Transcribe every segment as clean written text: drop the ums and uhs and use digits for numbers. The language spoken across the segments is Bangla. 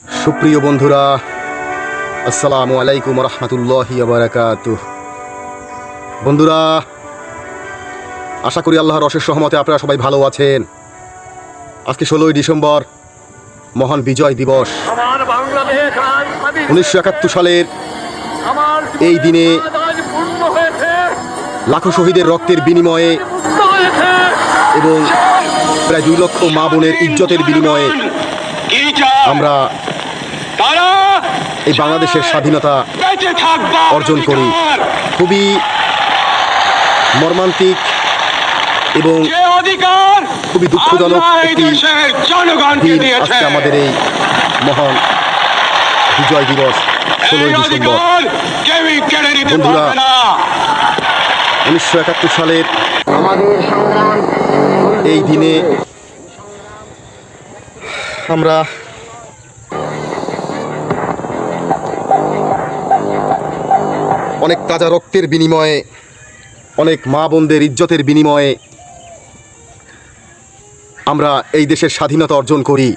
সুপ্রিয় বন্ধুরা, আসসালামু আলাইকুম রহমতুল্লাহি ওয়া বারাকাতুহু। বন্ধুরা, আশা করি আল্লাহর অশেষ রহমতে আপনারা সবাই ভালো আছেন। আজকে 16ই ডিসেম্বর, মহান বিজয় দিবস। 1971 সালের এই দিনে লাখো শহীদের রক্তের বিনিময়ে এবং প্রায় 2 লক্ষ মা বোনের ইজ্জতের বিনিময়ে আমরা এই বাংলাদেশের স্বাধীনতা অর্জন করি। খুবই মর্মান্তিক এবং খুবই দুঃখজনক একটি দিন আজকে আমাদের এই মহান বিজয় দিবস 16ই ডিসেম্বর। বন্ধুরা, 1971 সালের এই দিনে আমরা অনেক তাজা রক্তের বিনিময়ে, অনেক মা বোনদের ইজ্জতের বিনিময়ে আমরা এই দেশের স্বাধীনতা অর্জন করি।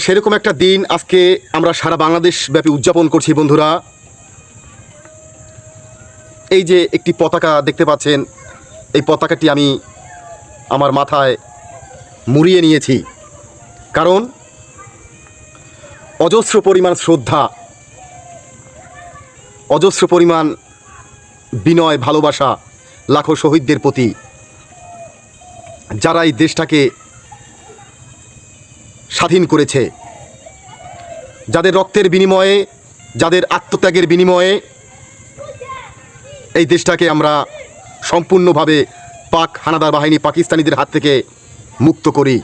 সেরকম একটা দিন আজকে আমরা সারা বাংলাদেশ ব্যাপী উদযাপন করছি। বন্ধুরা, এই যে একটি পতাকা দেখতে পাচ্ছেন, এই পতাকাটি আমি আমার মাথায় মুড়িয়ে নিয়েছি, কারণ অজস্র পরিমাণ শ্রদ্ধা, অজস্র পরিমাণ বিনয়, ভালোবাসা লাখো শহীদদের প্রতি, যারা এই দেশটাকে স্বাধীন করেছে, যাদের রক্তের বিনিময়ে, যাদের আত্মত্যাগের বিনিময়ে এই দেশটাকে আমরা সম্পূর্ণভাবে পাক হানাদার বাহিনী, পাকিস্তানিদের হাত থেকে মুক্ত করি।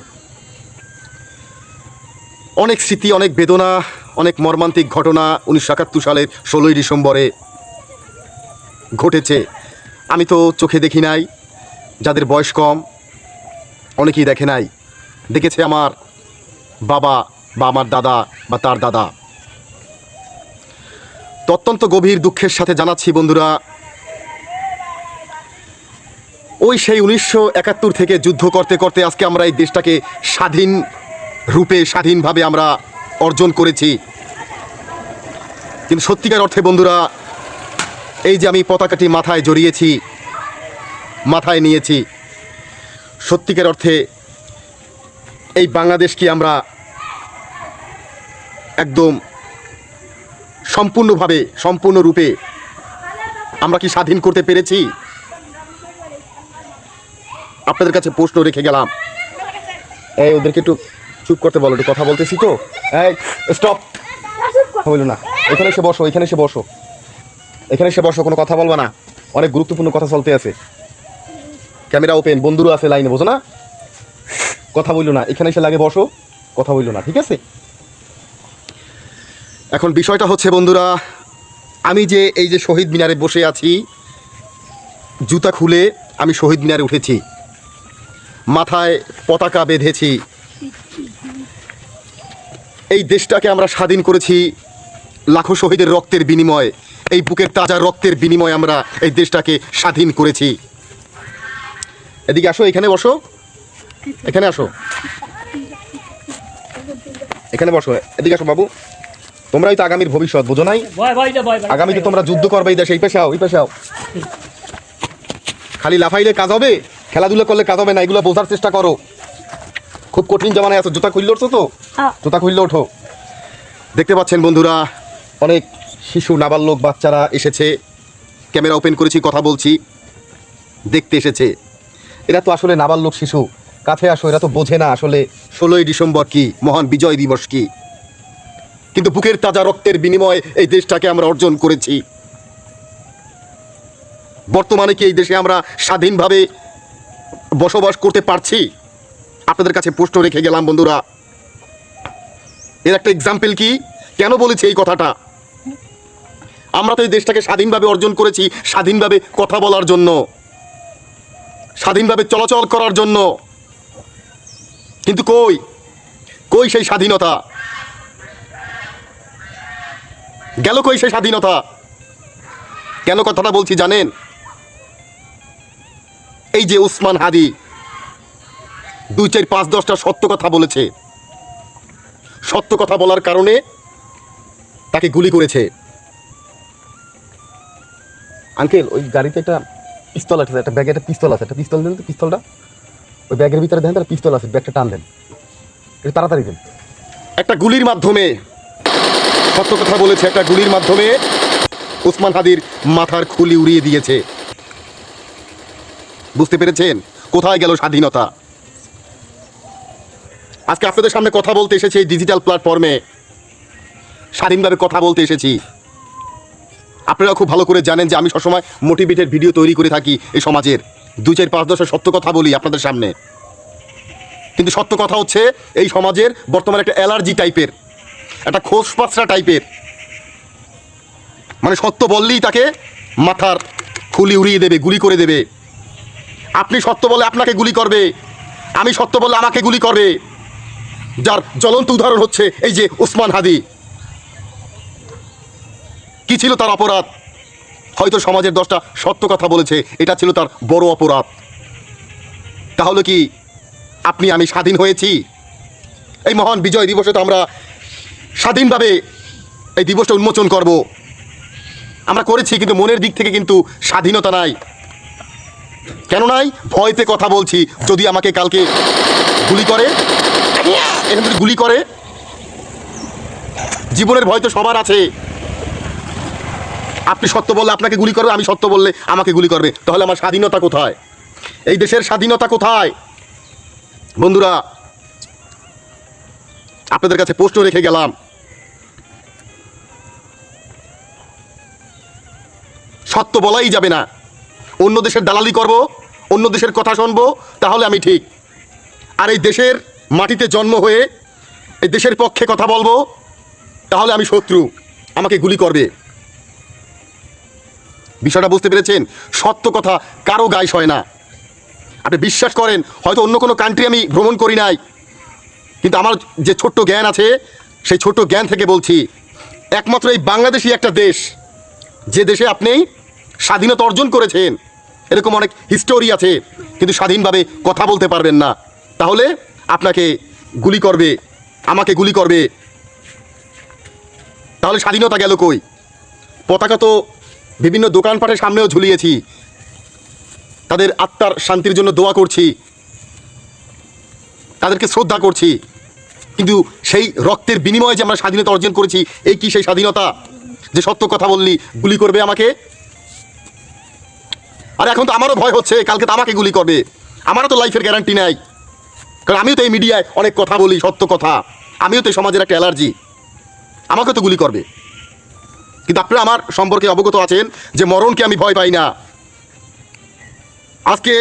অনেক স্মৃতি, অনেক বেদনা, অনেক মর্মান্তিক ঘটনা 1971 সালের 16ই ডিসেম্বরে ঘটেছে। আমি তো চোখে দেখি নাই, যাদের বয়স কম অনেকেই দেখে নাই, দেখেছে আমার বাবা বা আমার দাদা বা তার দাদা। তো অত্যন্ত গভীর দুঃখের সাথে জানাচ্ছি বন্ধুরা, ওই সেই 1971 থেকে যুদ্ধ করতে করতে আজকে আমরা এই দেশটাকে স্বাধীন রূপে, স্বাধীনভাবে আমরা অর্জন করেছি। কিন্তু সত্যিকার অর্থে বন্ধুরা, এই যে আমি পতাকাটি মাথায় জড়িয়েছি, মাথায় নিয়েছি, সত্যিকার অর্থে এই বাংলাদেশকে আমরা একদম সম্পূর্ণভাবে, সম্পূর্ণরূপে আমরা কি স্বাধীন করতে পেরেছি? আপনাদের কাছে প্রশ্ন রেখে গেলাম। এই ওদেরকে একটু চুপ করতে বলো, একটু কথা বলতেছি তো। এই স্টপ, বললো না, এখানে এসে বসো, এখানে এসে বসো, এখানে এসে বসো, কোনো কথা বলবা না, অনেক গুরুত্বপূর্ণ কথা চলতে আছে, ক্যামেরা ওপেন, বন্ধুরা আছে লাইনে, বোঝো না, কথা বললো না, এখানে এসে লাগে বসো, কথা বললো না, ঠিক আছে? এখন বিষয়টা হচ্ছে বন্ধুরা, আমি যে এই যে শহীদ মিনারে বসে আছি, জুতা খুলে আমি শহীদ মিনারে উঠেছি, মাথায় পতাকা বেঁধেছি। এই দেশটাকে আমরা স্বাধীন করেছি লাখো শহীদের রক্তের বিনিময়ে, এই বুকের তাজা রক্তের বিনিময়ে আমরা এই দেশটাকে স্বাধীন করেছি। এদিকে আসো, এখানে বসো, এখানে আসো, এখানে বসো, এদিকে আসো বাবু, তোমরাই তো আগামীর ভবিষ্যৎ, বোঝো নাই? আগামীতে তোমরা যুদ্ধ করবে এই দেশে, এই পেশে আও, এই পেশে আও। খালি লাফাইলে কাজ হবে, খেলাধুলা করলে কাজ হবে না, এগুলো বোঝার চেষ্টা করো। খুব কঠিন জামানায় আছো। জুতা খুললে ওঠো তো, জুতা খুললে ওঠো। দেখতে পাচ্ছেন বন্ধুরা, অনেক শিশু, নাবালক বাচ্চারা এসেছে, ক্যামেরা ওপেন করেছি, কথা বলছি, দেখতে এসেছে। এরা তো আসলে নাবালক শিশু, কাছে আসো, এরা তো বোঝে না আসলে 16ই ডিসেম্বর কি, মহান বিজয় দিবস কি। কিন্তু বুকের তাজা রক্তের বিনিময়ে এই দেশটাকে আমরা অর্জন করেছি। বর্তমানে কি এই দেশে আমরা স্বাধীনভাবে বসবাস করতে পারছি? আপনাদের কাছে প্রশ্ন রেখে গেলাম বন্ধুরা। এর একটা এক্সাম্পল কি, কেন বলেছি এই কথাটা? আমরা তো এই দেশটাকে স্বাধীনভাবে অর্জন করেছি স্বাধীনভাবে কথা বলার জন্য, স্বাধীনভাবে চলাচল করার জন্য। কিন্তু কই কই সেই স্বাধীনতা গেল? কই সেই স্বাধীনতা? কেন কথাটা বলছি জানেন? এই যে উসমান হাদি 2, 4, 5, 10টা সত্য কথা বলেছে, সত্য কথা বলার কারণে তাকে গুলি করেছে। আঙ্কেল, ওই গাড়িতে একটা পিস্তল আছে, একটা ব্যাগে একটা পিস্তল আছে, একটা পিস্তল দেন তো, পিস্তলটা ওই ব্যাগের ভিতরে দেন, তার পিস্তল আছে, ব্যাগটা টান দেন, একটু তাড়াতাড়ি দেন। একটা গুলির মাধ্যমে সত্য কথা বলেছে, একটা গুলির মাধ্যমে ওসমান হাদির মাথার খুলি উড়িয়ে দিয়েছে। বুঝতে পেরেছেন কোথায় গেল স্বাধীনতা? আজকে আপনাদের সামনে কথা বলতে এসেছি, এই ডিজিটাল প্ল্যাটফর্মে স্বাধীনভাবে কথা বলতে এসেছি। আপনারা খুব ভালো করে জানেন যে আমি সবসময় মোটিভেটেড ভিডিও তৈরি করে থাকি এই সমাজের, 2, 4, 5, 10 সত্য কথা বলি আপনাদের সামনে। কিন্তু সত্য কথা হচ্ছে এই সমাজের বর্তমানে একটা অ্যালার্জি টাইপের, একটা খোসপাসরা টাইপের, মানে সত্য বললেই তাকে মাথার খুলি উড়িয়ে দেবে, গুলি করে দেবে। আপনি সত্য বলে আপনাকে গুলি করবে, আমি সত্য বললে আমাকে গুলি করবে। যার জ্বলন্ত উদাহরণ হচ্ছে এই যে ওসমান হাদি। কি ছিল তার অপরাধ? হয়তো সমাজের 10টা সত্য কথা বলেছে, এটা ছিল তার বড় অপরাধ। তাহলে কি আপনি আমি স্বাধীন হয়েছি? এই মহান বিজয় দিবসে তো আমরা স্বাধীনভাবে এই দিবসটা উন্মোচন করব, আমরা করেছি, কিন্তু মনের দিক থেকে কিন্তু স্বাধীনতা নাই। কেন নাই? ভয়তে কথা বলছি, যদি আমাকে কালকে গুলি করে, এখান থেকে গুলি করে। জীবনের ভয় তো সবার আছে। আপনি সত্য বললে আপনাকে গুলি করবে, আমি সত্য বললে আমাকে গুলি করবে। তাহলে আমার স্বাধীনতা কোথায়? এই দেশের স্বাধীনতা কোথায়? বন্ধুরা, আপনাদের কাছে প্রশ্ন রেখে গেলাম, সত্য বলাই যাবে না। অন্য দেশের দালালি করব, অন্য দেশের কথা শুনবো, তাহলে আমি ঠিক। আর এই দেশের মাটিতে জন্ম হয়ে এই দেশের পক্ষে কথা বলবো, তাহলে আমি শত্রু, আমাকে গুলি করবে। বিষয়টা বুঝতে পেরেছেন? সত্য কথা কারো গায়ে হয় না। আপনি বিশ্বাস করেন, হয়তো অন্য কোনো কান্ট্রি আমি ভ্রমণ করি নাই, কিন্তু আমার যে ছোট্ট জ্ঞান আছে, সেই ছোট্ট জ্ঞান থেকে বলছি, একমাত্র এই বাংলাদেশই একটা দেশ, যে দেশে আপনি স্বাধীনতা অর্জন করেছেন। এরকম অনেক হিস্টোরি আছে, কিন্তু স্বাধীনভাবে কথা বলতে পারবেন না। তাহলে আপনাকে গুলি করবে, আমাকে গুলি করবে। তাহলে স্বাধীনতা গেল কই? পতাকা তো বিভিন্ন দোকানপাটের সামনেও ঝুলিয়েছি, তাদের আত্মার শান্তির জন্য দোয়া করছি, তাদেরকে শ্রদ্ধা করছি, কিন্তু সেই রক্তের বিনিময়ে যে আমরা স্বাধীনতা অর্জন করেছি, এই কি সেই স্বাধীনতা যে সত্য কথা বললি গুলি করবে আমাকে? আর এখন তো আমারও ভয় হচ্ছে, কালকে তো আমাকে গুলি করবে। আমারও তো লাইফের গ্যারান্টি নাই, কারণ আমিও তো এই মিডিয়ায় অনেক কথা বলি, সত্য কথা। আমিও তো সমাজের একটা অ্যালার্জি, আমাকে তো গুলি করবে। কিন্তু আপনারা আমার সম্পর্কে অবগত আছেন যে মরণকে আমি ভয় পাই না। আজকে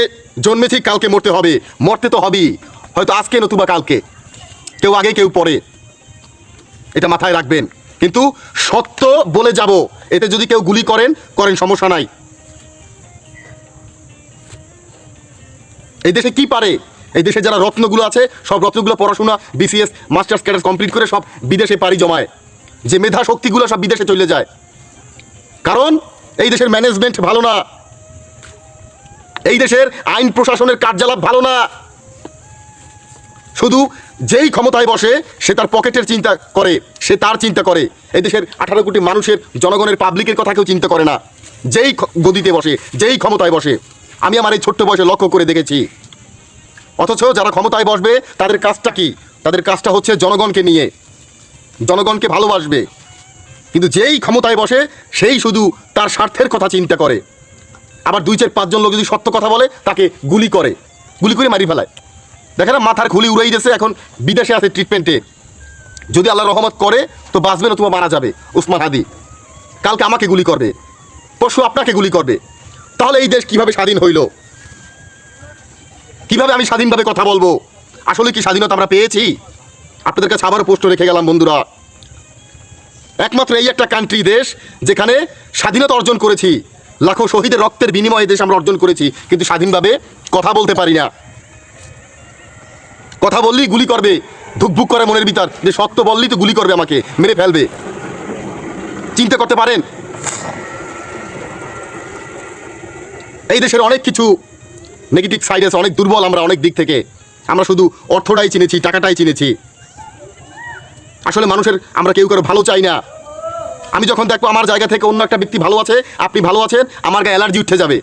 জন্মেছি, কালকে মরতে হবে, মরতে তো হবেই, হয়তো আজকে নতুবা কালকে, কেউ আগে কেউ পরে, এটা মাথায় রাখবেন। কিন্তু সত্য বলে যাব, এতে যদি কেউ গুলি করেন, সমস্যা নাই। এই দেশে কি পারে? এই দেশে যারা রত্নগুলো আছে, সব রত্নগুলো পড়াশোনা, বিসিএস, মাস্টার্স ক্যাডার কমপ্লিট করে সব বিদেশে পাড়ি জমায়। যে মেধা শক্তিগুলো সব বিদেশে চলে যায়, কারণ এই দেশের ম্যানেজমেন্ট ভালো না, এই দেশের আইন প্রশাসনের কার্যকলাপ ভালো না। শুধু যেই ক্ষমতায় বসে সে তার পকেটের চিন্তা করে, সে তার চিন্তা করে। এই দেশের 18 কোটি মানুষের, জনগণের, পাবলিকের কথা কেউ চিন্তা করে না। যেই গদিতে বসে, যেই ক্ষমতায় বসে, আমি আমার এই ছোট্ট বয়সে লক্ষ্য করে দেখেছি। অথচ যারা ক্ষমতায় বসবে তাদের কাজটা কি? তাদের কাজটা হচ্ছে জনগণকে নিয়ে, জনগণকে ভালোবাসবে। কিন্তু যেই ক্ষমতায় বসে সেই শুধু তার স্বার্থের কথা চিন্তা করে। আবার 2, 4, 5 জন লোক যদি সত্য কথা বলে, তাকে গুলি করে মারি ফেলায়। দেখেন না, মাথার খুলি উড়াই দিয়েছে, এখন বিদেশে আছে ট্রিটমেন্টে। যদি আল্লাহ রহমত করে তো বাঁচবে, না তোমার মারা যাবে ওসমান হাদি। কালকে আমাকে গুলি করবে, পরশু আপনাকে গুলি করবে। তাহলে এই দেশ কিভাবে স্বাধীন হইল? কিভাবে আমি স্বাধীনভাবে কথা বলবো? আসলে কি স্বাধীনতা আমরা পেয়েছি? আপনাদের কাছে আবারও প্রশ্ন রেখে গেলাম বন্ধুরা। একমাত্র এই একটা কান্ট্রি, দেশ, যেখানে স্বাধীনতা অর্জন করেছি, লাখো শহীদের রক্তের বিনিময়ে দেশ আমরা অর্জন করেছি, কিন্তু স্বাধীনভাবে কথা বলতে পারি না। কথা বললেই গুলি করবে, ধুকভুক করে মনের ভিতর, যে সত্য বললেই তো গুলি করবে, আমাকে মেরে ফেলবে। চিন্তা করতে পারেন? এই দেশের অনেক কিছু নেগেটিভ সাইড আছে, অনেক দুর্বল আমরা অনেক দিক থেকে। আমরা শুধু অর্থটাই চিনেছি, টাকাটাই চিনেছি। আসলে মানুষের আমরা কেউ কারো ভালো চাই না। আমি যখন দেখবো আমার জায়গা থেকে অন্য একটা ব্যক্তি ভালো আছে, আপনি ভালো আছেন, আমার গায়ে অ্যালার্জি উঠে যাবে,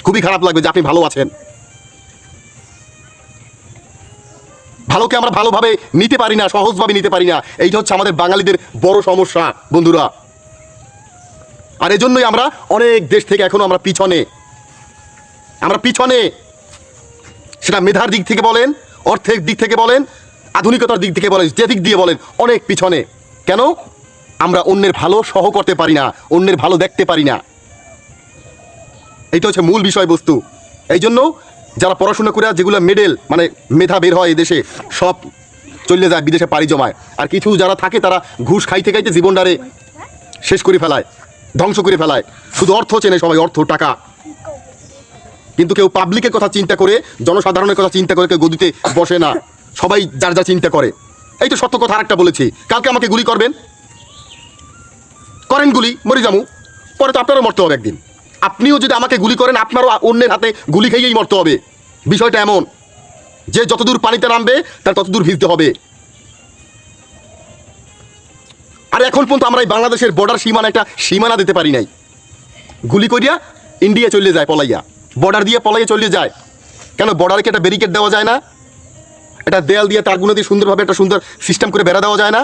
খুবই খারাপ লাগবে যে আপনি ভালো আছেন। ভালোকে আমরা ভালোভাবে নিতে পারি না, সহজভাবে নিতে পারি না। এইটা হচ্ছে আমাদের বাঙালিদের বড় সমস্যা বন্ধুরা। আর এজন্যই আমরা অনেক দেশ থেকে এখনো আমরা পিছনে, সেটা মেধার দিক থেকে বলেন, অর্থের দিক থেকে বলেন, আধুনিকতার দিক থেকে বলেন, যে দিক দিয়ে বলেন, অনেক পিছনে। কেন? আমরা অন্যের ভালো সহ করতে পারি না, অন্যের ভালো দেখতে পারি না। এইটা হচ্ছে মূল বিষয়বস্তু। এই জন্য যারা পড়াশোনা করে যেগুলো মেডেল মানে মেধা বের হয় এদেশে, সব চলে যায় বিদেশে পাড়ি জমায়। আর কিছু যারা থাকে তারা ঘুষ খাইতে খাইতে জীবনটারে শেষ করে ফেলায়, ধ্বংস করে ফেলায়। শুধু অর্থ চেনে সবাই, অর্থ টাকা, কিন্তু কেউ পাবলিকের কথা চিন্তা করে, জনসাধারণের কথা চিন্তা করে কেউ গদিতে বসে না। সবাই যার যা চিন্তা করে। এই তো সত্য কথা আরেকটা বলেছি, কালকে আমাকে গুলি করবেন, করেন গুলি, মরে যামু, পরে তো আপনারও মরতে হবে একদিন। আপনিও যদি আমাকে গুলি করেন, আপনারও অন্যের হাতে গুলি খেয়েই মরতে হবে। বিষয়টা এমন যে যতদূর পানিতে নামবে তার ততদূর ভিজতে হবে। আর এখন পর্যন্ত আমরা এই বাংলাদেশের বর্ডার সীমানা দিতে পারি নাই। গুলি করিয়া ইন্ডিয়া চলে যায় পলাইয়া, বর্ডার দিয়ে পলাইয়া চলে যায়। কেন বর্ডারকে একটা ব্যারিকেড দেওয়া যায় না? এটা দেয়াল দিয়ে তারগুলো দিয়ে সুন্দরভাবে একটা সুন্দর সিস্টেম করে বেড়া দেওয়া যায় না?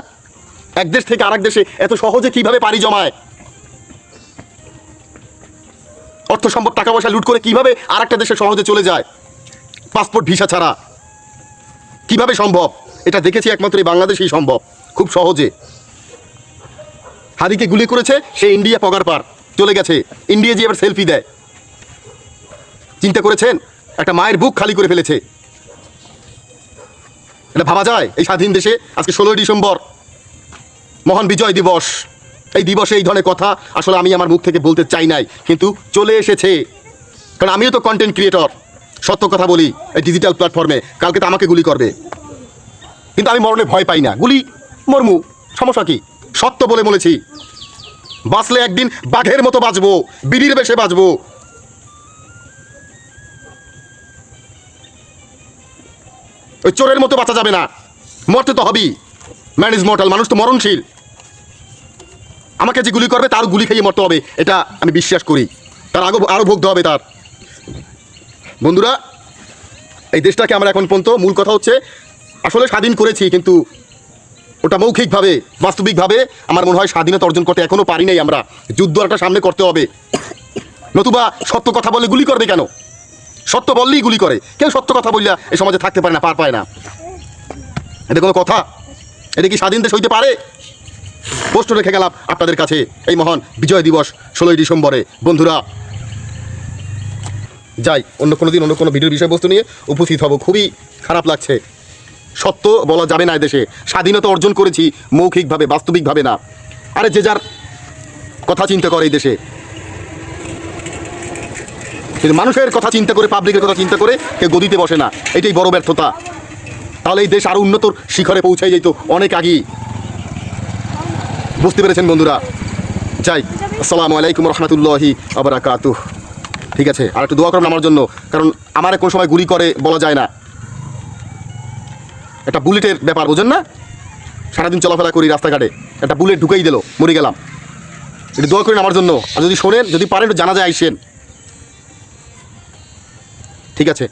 এক দেশ থেকে আরেক দেশে এত সহজে কিভাবে পাড়ি জমায়? অর্থ সম্পদ টাকা পয়সা লুট করে কিভাবে আরেকটা দেশে সহজে চলে যায় পাসপোর্ট ভিসা ছাড়া? কিভাবে সম্ভব? এটা দেখেছি একমাত্র এই বাংলাদেশেই সম্ভব, খুব সহজে। হাদিকে গুলি করেছে, সে ইন্ডিয়া পগার পার চলে গেছে, ইন্ডিয়া যে এবার সেলফি দেয়। চিন্তা করেছেন? একটা মায়ের বুক খালি করে ফেলেছে। এটা ভাবা যায়? এই স্বাধীন দেশে আজকে 16ই ডিসেম্বর, মহান বিজয় দিবস। এই দিবসে এই ধরনের কথা আসলে আমি আমার মুখ থেকে বলতে চাই নাই, কিন্তু চলে এসেছে। কারণ আমিও তো কন্টেন্ট ক্রিয়েটর, সত্য কথা বলি এই ডিজিটাল প্ল্যাটফর্মে। কালকে তো আমাকে গুলি করবে, কিন্তু আমি মরণে ভয় পাই না। গুলি মরমু, সমস্যা কি? সত্য বলে বলেছি, বাঁচলে একদিন বাঘের মতো বাঁচবো, বিড়ির বেশে বাঁচবো। ওই চোরের মতো বাঁচা যাবে না, মরতে তো হবেই। ম্যান ইজ মর্টাল, মানুষ তো মরণশীল। আমাকে যে গুলি করবে তার গুলি খেয়ে মরতে হবে, এটা আমি বিশ্বাস করি। তার আরও ভুগতে হবে তার। বন্ধুরা, এই দেশটাকে আমরা এখন পর্যন্ত, মূল কথা হচ্ছে আসলে স্বাধীন করেছি, কিন্তু ওটা মৌখিকভাবে, বাস্তবিকভাবে আমার মনে হয় স্বাধীনতা অর্জন করতে এখনও পারি নাই। আমরা যুদ্ধ একটা সামনে করতে হবে, নতুবা সত্য কথা বলে গুলি করবে কেন? সত্য বললেই গুলি করে। কেউ সত্য কথা বললে এই সমাজে থাকতে পারে না, পার পায় না। এটা কোনো কথা? এটা কি স্বাধীন দেশ হইতে পারে? পোস্ট রেখে গেলাম আপনাদের কাছে এই মহান বিজয় দিবস 16ই ডিসেম্বরে। বন্ধুরা, যাই, অন্য কোনো দিন অন্য কোনো ভিডিওর বিষয়বস্তু নিয়ে উপস্থিত হব। খুবই খারাপ লাগছে, সত্য বলা যাবে না। দেশে স্বাধীনতা অর্জন করেছি মৌখিকভাবে, বাস্তবিকভাবে না। আরে যে যার কথা চিন্তা করে এই দেশে, কিন্তু মানুষের কথা চিন্তা করে, পাবলিকের কথা চিন্তা করে কেউ গদিতে বসে না। এটাই বড় ব্যর্থতা। তাহলে এই দেশ আরও উন্নতর শিখরে পৌঁছাই যেত অনেক আগেই। বুঝতে পেরেছেন বন্ধুরা? যাই, আসসালামু আলাইকুম রহমতুল্লাহি ওয়া বারাকাতুহু। ঠিক আছে, আর একটু দোয়া করুন আমার জন্য, কারণ আমার কোন সময় গুলি করে বলা যায় না। একটা বুলেটের ব্যাপার, বোঝেন না? সারাদিন চলাফেরা করি রাস্তাঘাটে, একটা বুলেট ঢুকেই দিল, মরে গেলাম। একটু দোয়া করেন আমার জন্য, আর যদি শোনেন, যদি পারেন একটু জানাজায় আইসেন। ঠিক আছে।